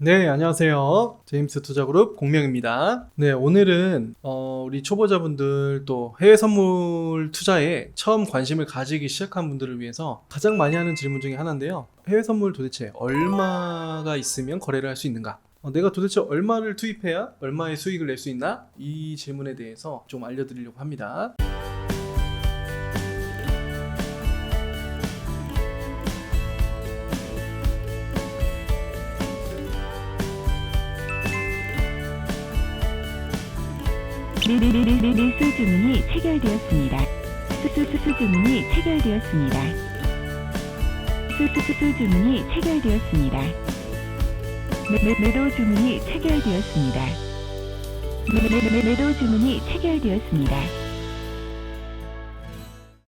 네, 안녕하세요. 제임스 투자그룹 공명입니다. 네, 오늘은 우리 초보자분들 또 해외 선물 투자에 처음 관심을 가지기 시작한 분들을 위해서 가장 많이 하는 질문 중에 하나인데요. 해외 선물 도대체 얼마가 있으면 거래를 할 수 있는가? 내가 도대체 얼마를 투입해야 얼마의 수익을 낼 수 있나? 이 질문에 대해서 좀 알려드리려고 합니다. 매수 주문이 체결되었습니다. 수수 주문이 체결되었습니다. 수수 주문이 체결되었습니다. 매도 주문이 체결되었습니다. 매도 주문이 체결되었습니다.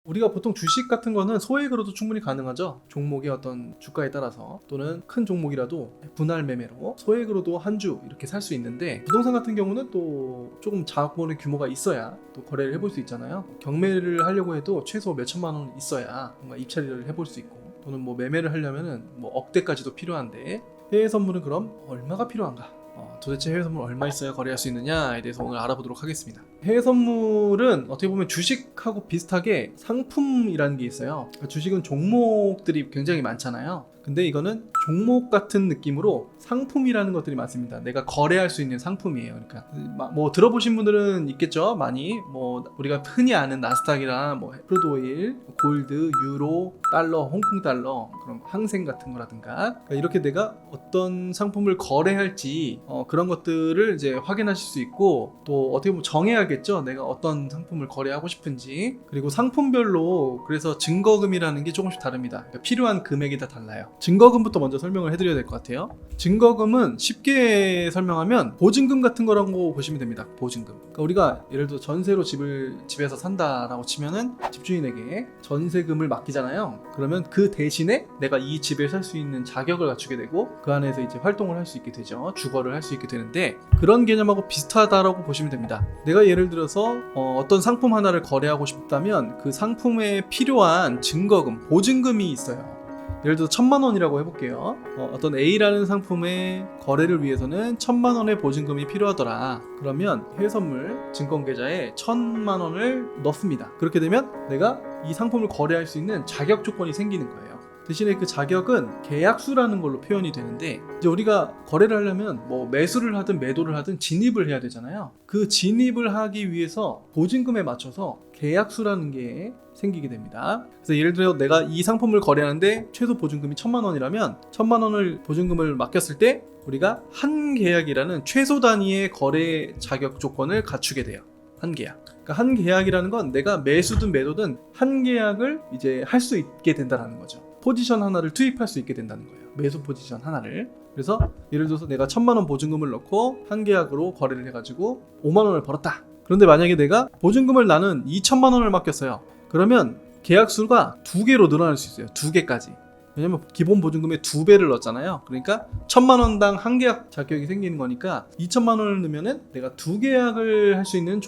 우리가 보통 주식 같은 거는 소액으로도 충분히 가능하죠. 종목의 어떤 주가에 따라서, 또는 큰 종목이라도 분할 매매로 소액으로도 한 주 이렇게 살 수 있는데, 부동산 같은 경우는 또 조금 자본의 규모가 있어야 또 거래를 해볼 수 있잖아요. 경매를 하려고 해도 최소 몇 천만 원 있어야 뭔가 입찰을 해볼 수 있고, 또는 뭐 매매를 하려면은 뭐 억대까지도 필요한데, 해외 선물은 그럼 얼마가 필요한가? 도대체 해외 선물 얼마 있어야 거래할 수 있느냐에 대해서 오늘 알아보도록 하겠습니다. 해외 선물은 어떻게 보면 주식하고 비슷하게 상품이라는 게 있어요. 주식은 종목들이 굉장히 많잖아요. 근데 이거는 종목 같은 느낌으로 상품이라는 것들이 많습니다. 내가 거래할 수 있는 상품이에요. 그러니까 뭐 들어보신 분들은 있겠죠. 많이 뭐 우리가 흔히 아는 나스닥이나 뭐 크루드 오일, 골드, 유로, 달러, 홍콩 달러, 그런 항생 같은 거라든가, 그러니까 이렇게 내가 어떤 상품을 거래할지 그런 것들을 이제 확인하실 수 있고, 또 어떻게 보면 정해야겠죠. 내가 어떤 상품을 거래하고 싶은지. 그리고 상품별로 그래서 증거금이라는 게 조금씩 다릅니다. 그러니까 필요한 금액이 다 달라요. 증거금부터 먼저 설명을 해드려야 될 것 같아요. 증거금은 쉽게 설명하면 보증금 같은 거라고 보시면 됩니다. 보증금. 그러니까 우리가 예를 들어 전세로 집에서 산다라고 치면은 집주인에게 전세금을 맡기잖아요. 그러면 그 대신에 내가 이 집에 살 수 있는 자격을 갖추게 되고, 그 안에서 이제 활동을 할 수 있게 되죠. 주거를 할 수 있게 되는데, 그런 개념하고 비슷하다라고 보시면 됩니다. 내가 예를 들어서 어떤 상품 하나를 거래하고 싶다면 그 상품에 필요한 증거금, 보증금이 있어요. 예를 들어서 1,000만 원이라고 해볼게요. 어떤 A라는 상품의 거래를 위해서는 1,000만 원의 보증금이 필요하더라. 그러면 해외선물 증권계좌에 1,000만 원을 넣습니다. 그렇게 되면 내가 이 상품을 거래할 수 있는 자격 조건이 생기는 거예요. 대신에 그 자격은 계약수라는 걸로 표현이 되는데, 이제 우리가 거래를 하려면 뭐 매수를 하든 매도를 하든 진입을 해야 되잖아요. 그 진입을 하기 위해서 보증금에 맞춰서 계약수라는 게 생기게 됩니다. 그래서 예를 들어 내가 이 상품을 거래하는데 최소 보증금이 1,000만 원이라면 1,000만 원을 보증금을 맡겼을 때 우리가 한 계약이라는 최소 단위의 거래 자격 조건을 갖추게 돼요. 한 계약. 그러니까 한 계약이라는 건 내가 매수든 매도든 한 계약을 이제 할 수 있게 된다는 거죠. 포지션 하나를 투입할 수 있게 된다는 거예요. 매수 포지션 하나를. 그래서 예를 들어서 내가 1,000만 원 보증금을 넣고 한 계약으로 거래를 해가지고 5만 원을 벌었다. 그런데 만약에 내가 보증금을 나는 2,000만 원을 맡겼어요. 그러면 계약수가 2개로 늘어날 수 있어요. 2개까지. 왜냐면 기본 보증금에 2배를 넣었잖아요. 그러니까 1,000만 원당 한 계약 자격이 생기는 거니까 2,000만 원을 넣으면은 내가 2계약을 할 수 있는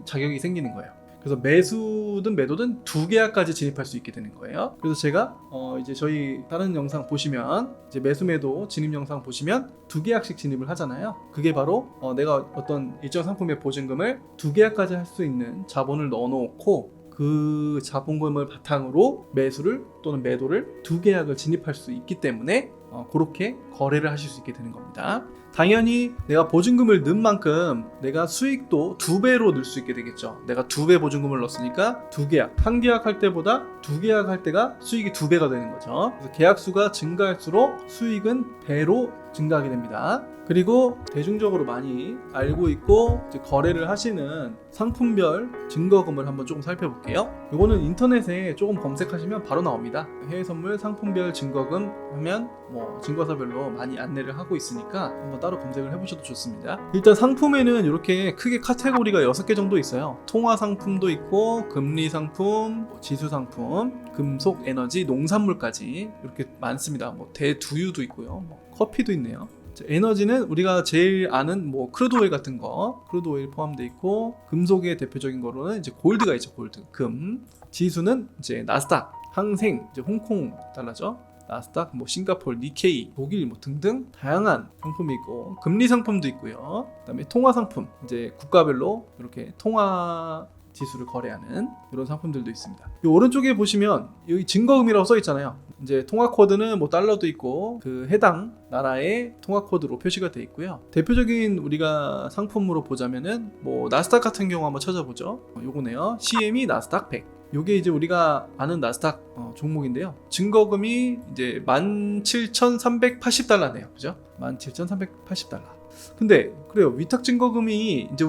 자격이 생기는 거예요. 그래서 매수든 매도든 2계약까지 진입할 수 있게 되는 거예요. 그래서 제가 이제 저희 다른 영상 보시면, 이제 매수 매도 진입 영상 보시면 2계약씩 진입을 하잖아요. 그게 바로 내가 어떤 일정 상품의 보증금을 2계약까지 할 수 있는 자본을 넣어놓고, 그 자본금을 바탕으로 매수를 또는 매도를 2계약을 진입할 수 있기 때문에 그렇게 거래를 하실 수 있게 되는 겁니다. 당연히 내가 보증금을 넣은 만큼 내가 수익도 2배로 늘 수 있게 되겠죠. 내가 2배 보증금을 넣었으니까 2계약, 한 계약할 때보다 2계약할 때가 수익이 2배가 되는 거죠. 그래서 계약수가 증가할수록 수익은 배로 증가하게 됩니다. 그리고 대중적으로 많이 알고 있고 이제 거래를 하시는 상품별 증거금을 한번 조금 살펴볼게요. 이거는 인터넷에 조금 검색하시면 바로 나옵니다. 해외 선물 상품별 증거금 하면 뭐 증거사별로 많이 안내를 하고 있으니까 한번 따로 검색을 해보셔도 좋습니다. 일단 상품에는 이렇게 크게 카테고리가 6개 정도 있어요. 통화 상품도 있고, 금리 상품, 지수 상품, 금속, 에너지, 농산물까지 이렇게 많습니다. 뭐 대두유도 있고요. 뭐 커피도 있네요. 에너지는 우리가 제일 아는 뭐 크루드 오일 같은 거, 크루드 오일 포함되어 있고, 금속의 대표적인 거로는 이제 골드가 있죠. 골드, 금. 지수는 이제 나스닥, 항생, 이제 홍콩 달러죠. 나스닥, 뭐 싱가포르, 니케이, 독일 뭐 등등 다양한 상품이 있고 금리 상품도 있고요. 그다음에 통화 상품, 이제 국가별로 이렇게 통화 지수를 거래하는 이런 상품들도 있습니다. 이 오른쪽에 보시면 여기 증거금이라고 써 있잖아요. 이제 통화 코드는 뭐 달러도 있고 그 해당 나라의 통화 코드로 표시가 돼 있고요. 대표적인 우리가 상품으로 보자면은 뭐 나스닥 같은 경우 한번 찾아보죠. 요거네요. CME 나스닥 100. 요게 이제 우리가 아는 나스닥 종목인데요. 증거금이 이제 17,380달러네요. 그죠? 17,380달러. 근데 그래요. 위탁 증거금이 이제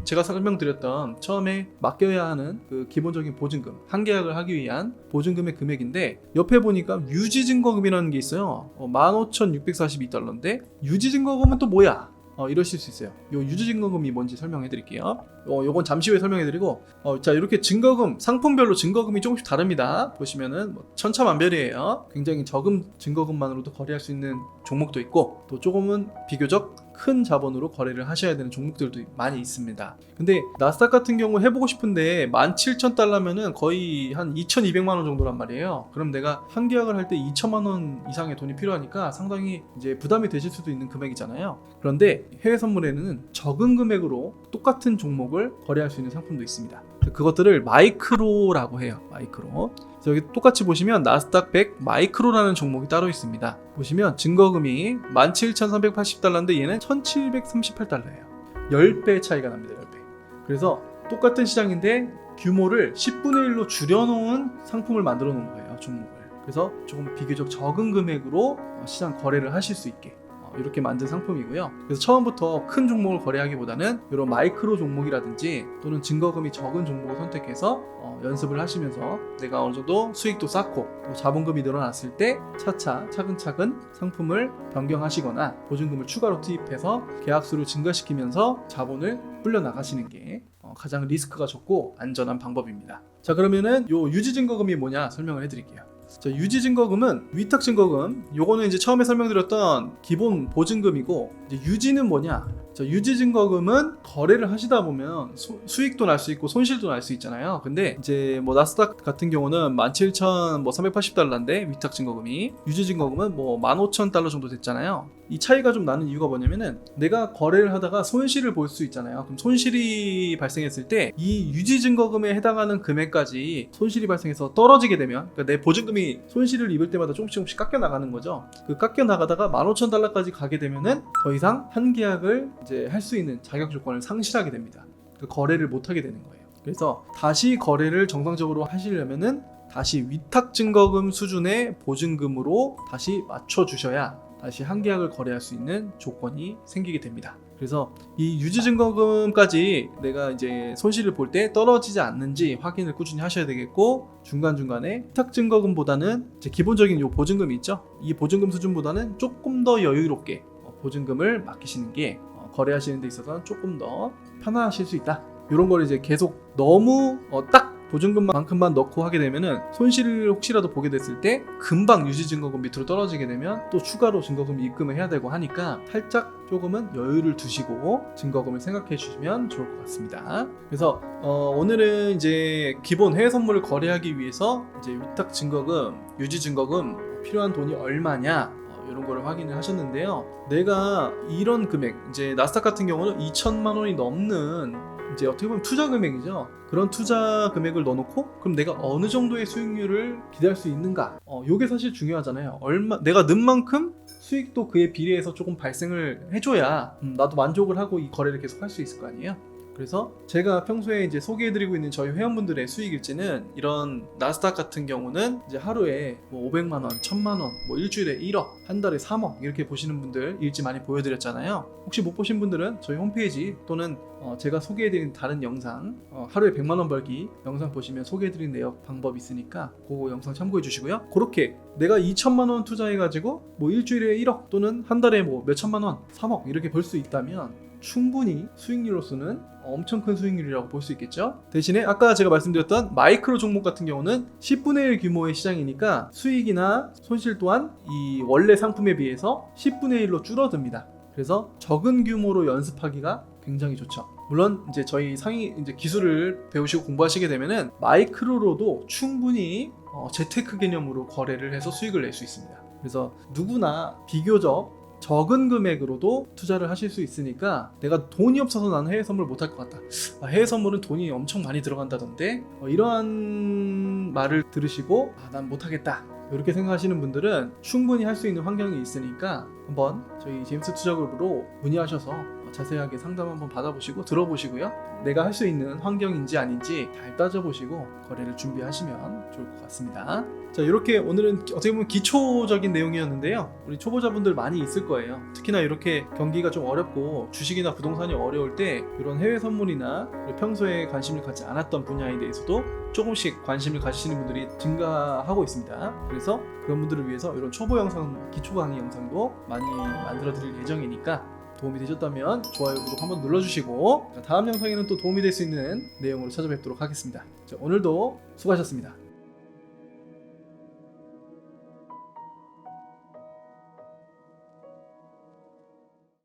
제가 설명드렸던 처음에 맡겨야 하는 그 기본적인 보증금, 한계약을 하기 위한 보증금의 금액인데 옆에 보니까 유지 증거금이라는 게 있어요. 15,642달러인데 유지 증거금은 또 뭐야? 이러실 수 있어요. 요 유지 증거금이 뭔지 설명해 드릴게요. 요건 잠시 후에 설명해 드리고 자, 이렇게 증거금, 상품별로 증거금이 조금씩 다릅니다. 보시면은 뭐 천차만별이에요. 굉장히 적은 증거금만으로도 거래할 수 있는 종목도 있고 또 조금은 비교적 큰 자본으로 거래를 하셔야 되는 종목들도 많이 있습니다. 근데 나스닥 같은 경우 해보고 싶은데 17,000달러면은 거의 한 2,200만 원 정도란 말이에요. 그럼 내가 한 계약을 할 때 2천만 원 이상의 돈이 필요하니까 상당히 이제 부담이 되실 수도 있는 금액이잖아요. 그런데 해외 선물에는 적은 금액으로 똑같은 종목을 거래할 수 있는 상품도 있습니다. 그것들을 마이크로라고 해요. 마이크로. 그래서 여기 똑같이 보시면 나스닥 100 마이크로라는 종목이 따로 있습니다. 보시면 증거금이 17,380달러인데 얘는 1,738달러예요. 10배 차이가 납니다. 10배. 그래서 똑같은 시장인데 규모를 10분의 1로 줄여놓은 상품을 만들어 놓은 거예요. 종목을. 그래서 조금 비교적 적은 금액으로 시장 거래를 하실 수 있게 이렇게 만든 상품이고요. 그래서 처음부터 큰 종목을 거래하기보다는 이런 마이크로 종목이라든지 또는 증거금이 적은 종목을 선택해서 연습을 하시면서 내가 어느 정도 수익도 쌓고 또 자본금이 늘어났을 때 차차 차근차근 상품을 변경하시거나 보증금을 추가로 투입해서 계약수를 증가시키면서 자본을 불려나가시는 게 가장 리스크가 적고 안전한 방법입니다. 자, 그러면은 요 유지증거금이 뭐냐 설명을 해드릴게요. 자, 유지증거금은 위탁증거금, 요거는 이제 처음에 설명드렸던 기본 보증금이고 이제 유지는 뭐냐? 자, 유지증거금은 거래를 하시다 보면 수익도 날 수 있고 손실도 날 수 있잖아요. 근데 이제 뭐 나스닥 같은 경우는 17,380달러인데 위탁증거금이, 유지증거금은 뭐 15,000달러 정도 됐잖아요. 이 차이가 좀 나는 이유가 뭐냐면은 내가 거래를 하다가 손실을 볼 수 있잖아요. 그럼 손실이 발생했을 때 이 유지증거금에 해당하는 금액까지 손실이 발생해서 떨어지게 되면, 그러니까 내 보증금이 손실을 입을 때마다 조금씩 깎여 나가는 거죠. 그 깎여 나가다가 15,000달러까지 가게 되면은 더 이상 한 계약을 이제 할 수 있는 자격 조건을 상실하게 됩니다. 그 거래를 못 하게 되는 거예요. 그래서 다시 거래를 정상적으로 하시려면은 다시 위탁증거금 수준의 보증금으로 다시 맞춰 주셔야 다시 한 계약을 거래할 수 있는 조건이 생기게 됩니다. 그래서 이 유지증거금까지 내가 이제 손실을 볼 때 떨어지지 않는지 확인을 꾸준히 하셔야 되겠고, 중간중간에 위탁증거금보다는 이제 기본적인 요 보증금이 있죠. 이 보증금 수준보다는 조금 더 여유롭게 보증금을 맡기시는 게 거래하시는 데 있어서는 조금 더 편하실 수 있다. 이런 걸 이제 계속 너무 딱 보증금만큼만 넣고 하게 되면은 손실을 혹시라도 보게 됐을 때 금방 유지증거금 밑으로 떨어지게 되면 또 추가로 증거금 입금을 해야 되고 하니까 살짝 조금은 여유를 두시고 증거금을 생각해 주시면 좋을 것 같습니다. 그래서 오늘은 이제 기본 해외 선물을 거래하기 위해서 이제 위탁 증거금, 유지 증거금 필요한 돈이 얼마냐 이런 거를 확인을 하셨는데요. 내가 이런 금액, 이제 나스닥 같은 경우는 2천만 원이 넘는 이제 어떻게 보면 투자 금액이죠. 그런 투자 금액을 넣어놓고 그럼 내가 어느 정도의 수익률을 기대할 수 있는가? 요게 사실 중요하잖아요. 내가 넣은 만큼 수익도 그에 비례해서 조금 발생을 해줘야 나도 만족을 하고 이 거래를 계속 할 수 있을 거 아니에요. 그래서 제가 평소에 이제 소개해드리고 있는 저희 회원분들의 수익 일지는 이런 나스닥 같은 경우는 이제 하루에 뭐 500만 원, 1000만 원, 뭐 일주일에 1억, 한 달에 3억 이렇게 보시는 분들 일지 많이 보여드렸잖아요. 혹시 못 보신 분들은 저희 홈페이지 또는 제가 소개해드린 다른 영상, 하루에 100만 원 벌기 영상 보시면 소개해드린 내역 방법 있으니까 그거 영상 참고해 주시고요. 그렇게 내가 2천만 원 투자해가지고 뭐 일주일에 1억 또는 한 달에 뭐 몇천만 원, 3억 이렇게 벌 수 있다면 충분히 수익률로서는 엄청 큰 수익률이라고 볼 수 있겠죠. 대신에 아까 제가 말씀드렸던 마이크로 종목 같은 경우는 10분의 1 규모의 시장이니까 수익이나 손실 또한 이 원래 상품에 비해서 10분의 1로 줄어듭니다. 그래서 적은 규모로 연습하기가 굉장히 좋죠. 물론 이제 저희 상위 이제 기술을 배우시고 공부하시게 되면은 마이크로로도 충분히 재테크 개념으로 거래를 해서 수익을 낼 수 있습니다. 그래서 누구나 비교적 적은 금액으로도 투자를 하실 수 있으니까 내가 돈이 없어서 나는 해외 선물 못할 것 같다. 해외 선물은 돈이 엄청 많이 들어간다던데 이러한 말을 들으시고 난 못하겠다. 이렇게 생각하시는 분들은 충분히 할 수 있는 환경이 있으니까 한번 저희 제임스 투자그룹으로 문의하셔서 자세하게 상담 한번 받아보시고 들어보시고요. 내가 할 수 있는 환경인지 아닌지 잘 따져보시고 거래를 준비하시면 좋을 것 같습니다. 자, 이렇게 오늘은 어떻게 보면 기초적인 내용이었는데요. 우리 초보자분들 많이 있을 거예요. 특히나 이렇게 경기가 좀 어렵고 주식이나 부동산이 어려울 때 이런 해외 선물이나 평소에 관심을 갖지 않았던 분야에 대해서도 조금씩 관심을 가지시는 분들이 증가하고 있습니다. 그래서 그런 분들을 위해서 이런 초보 영상, 기초 강의 영상도 많이 만들어 드릴 예정이니까 도움이 되셨다면 좋아요, 구독 한번 눌러주시고 다음 영상에는 또 도움이 될 수 있는 내용으로 찾아뵙도록 하겠습니다. 자, 오늘도 수고하셨습니다.